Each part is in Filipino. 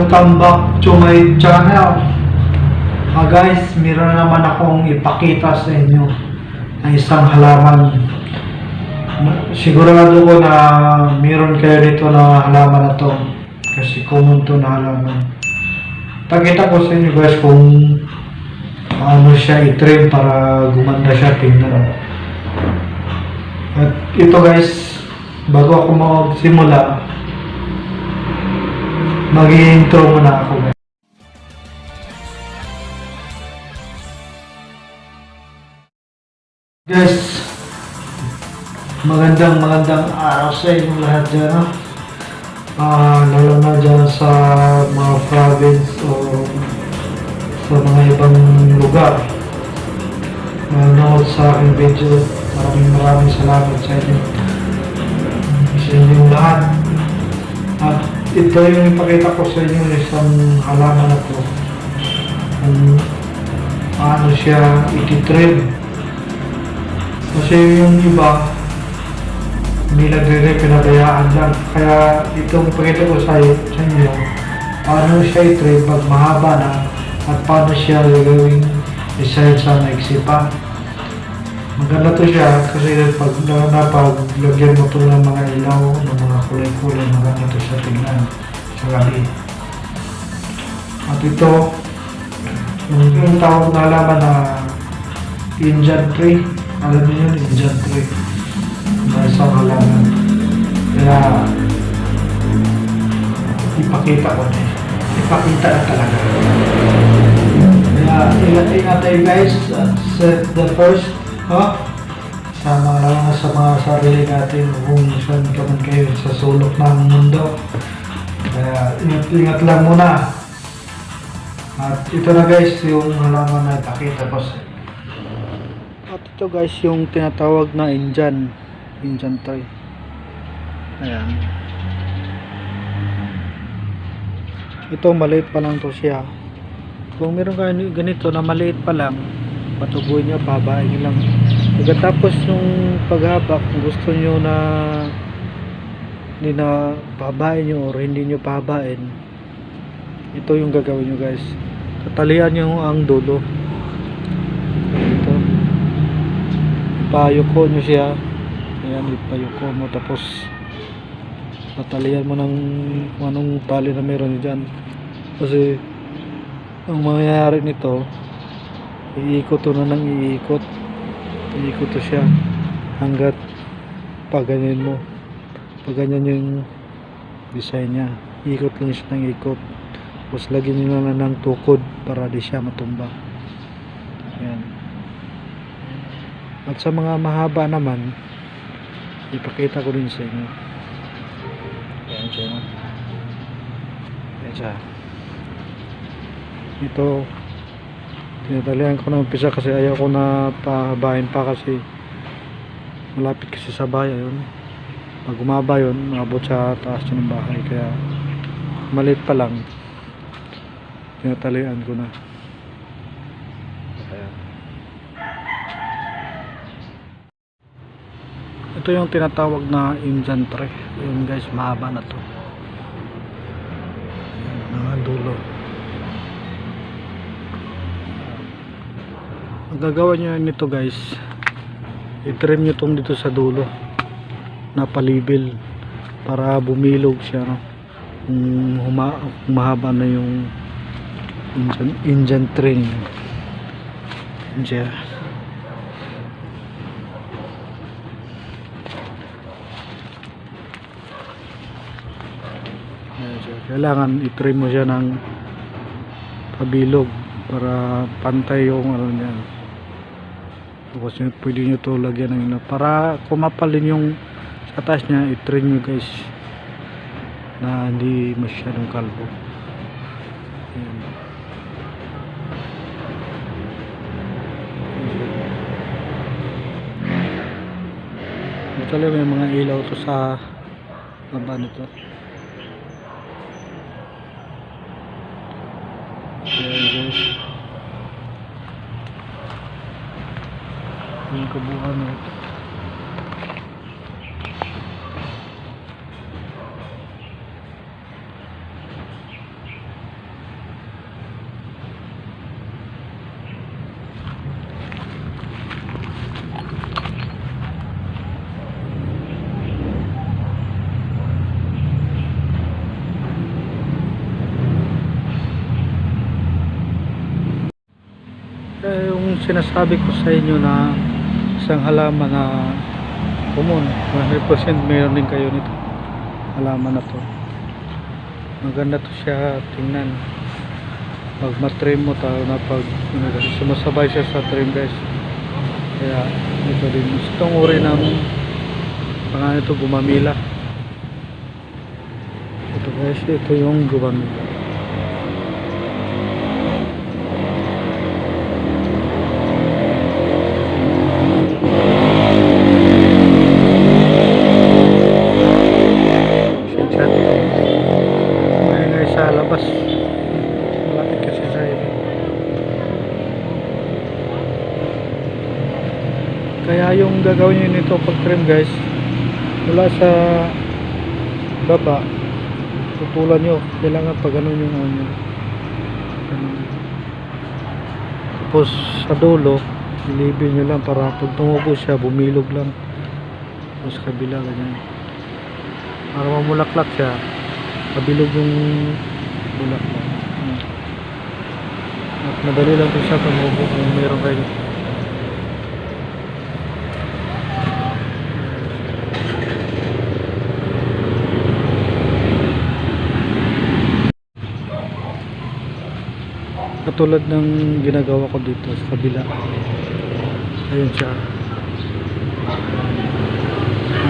Welcome back to my channel. Guys, meron na naman akong ipakita sa inyo na isang halaman. Sigurado ko na meron kayo dito na halaman na to kasi common to na halaman. Pakita ko sa inyo guys kung paano siya i-trim para gumanda siya tingnan. At ito guys, bago ako magsimula, mag-i-intro muna ako guys. Guys, magandang araw sa inyo lahat dyan, no? Lalo na dyan sa mga province o sa mga ibang lugar. Nanood sa aking video, maraming salamat sa inyo. Sa inyong lahat. At ito yung ipakita ko sa inyo isang halaman na to kung paano siya ititrim. Kasi yung iba hindi nagre-rep, pinabayaan lang. Kaya itong ipakita ko sa inyo paano siya itrim pag mahaba na at paano siya gagawing design sa naisipan. Maganda to siya kasi pag lagyan mo to ng mga ilaw, ng mga kulay-kulay, maganda to siya tingnan sa gabi. At ito, yung tawag na halaman na Indian tree. Alam niyo yun, Indian tree. Na isang halaman. Kaya, ipakita ko na. Ipakita na talaga. Kaya, ingat tayo guys. Set the first. Sama lang sa mga sarili natin kung saan ka man kayo sa sulok ng mundo. Kaya ingat lang muna. At ito na guys yung halaman na ipakita ko sa. At ito guys yung tinatawag na Indian tree. Ayan. Ito maliit pa lang to siya. Kung meron kayo ganito na maliit pa lang, patubuin nyo, pahabain nyo lang. Pagkatapos yung paghaba, kung gusto nyo na hindi na pahabain nyo or hindi nyo pahabain, ito yung gagawin nyo guys. Tatalian nyo ang dulo. Ito. Ipayuko nyo siya. Ayan, ipayuko mo. Tapos tatalian mo ng kung anong tali na meron dyan. Kasi ang mangyayari nito, iikot to na nang iikot to siya hanggat paganyan mo, paganyan yung design nya, iikot lang siya ng ikot. Tapos lagyan nyo na ng tukod para di siya matumba. Ayan. At sa mga mahaba naman, ipakita ko rin sa inyo. Ayan siya, no? Ayan siya. Ito tinatalian ko na umpisa kasi ayaw ko na pahabain pa kasi malapit kasi sa bahay yun. Pag umaba yun, maabot sa taas ng bahay, kaya maliit pa lang tinatalian ko na. Ayan. Ito yung tinatawag na Indian tree. Yun guys, mahaba na to. Ayan, mga dulo. Ang gagawa nyo nito guys, i-trim nyo itong dito sa dulo na palibil para bumilog siya, no? Kung mahaba na yung Indian tree diyan. Kailangan i-trim mo siya ng pabilog para pantay yung ano niya. Tapos pwede nyo ito lagyan ng para kumapalin yung sa taas niya, i-trim nyo guys na hindi masyadong kalbo. Ayan. Ito lang may mga ilaw to sa baba nito. Ayan guys, yung kabuuan nito. sinasabi ko sa inyo na isang halaman na common, 100% meron din kayo nito halaman na to. Maganda to siya tingnan pag matrim mo, tao na pag sumasabay siya sa trim guys. Kaya ito din itong uri ng pangalan ito, gumamila. Ito guys, ito yung gumamila. May sa labas malapit kasi sa iyo. Kaya yung gagawin nyo nito pag trim guys, mula sa baba tutulan nyo, kailangan pag ganun yung ano nyo. Tapos sa dulo ilibin nyo lang para pag tumubo siya bumilog lang. Tapos kabila ganyan para mamulaklak siya, kabilog yung bulaklak. At madali lang din siya tumubo kung meron kayo. Katulad ng ginagawa ko dito sa kabila. Ayun siya.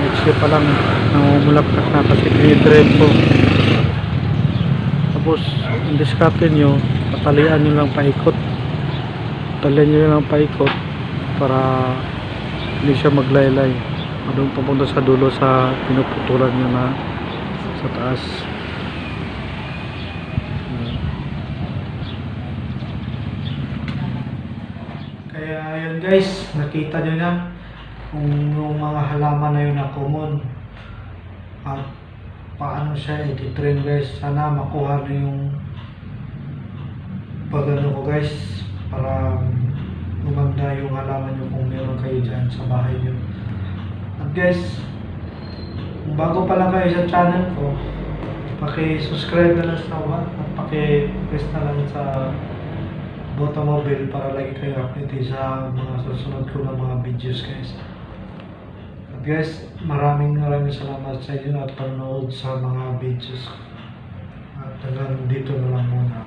Next year pa lang namumulaklak na kasi tinitrim ko. Tapos ang diskarte nyo, patalian nyo lang paikot. Patalian nyo lang paikot para hindi siya maglaylay. Doon papunta sa dulo sa pinuputulan nyo na sa taas. Kaya yun guys, nakita nyo na kung yung mga halaman na yun na common at paano siya i-train guys. Sana makuha nyo yung pagano ko guys para gumanda yung halaman nyo kung meron kayo dyan sa bahay nyo. At guys, kung bago pa lang kayo sa channel ko, paki-subscribe na lang sa bawat at paki-press na lang sa button mo bell para lagi kayo update sa mga susunod ko na mga videos guys. At guys, maraming salamat sa inyo at panonood sa mga videos. At hanggang dito na lang muna.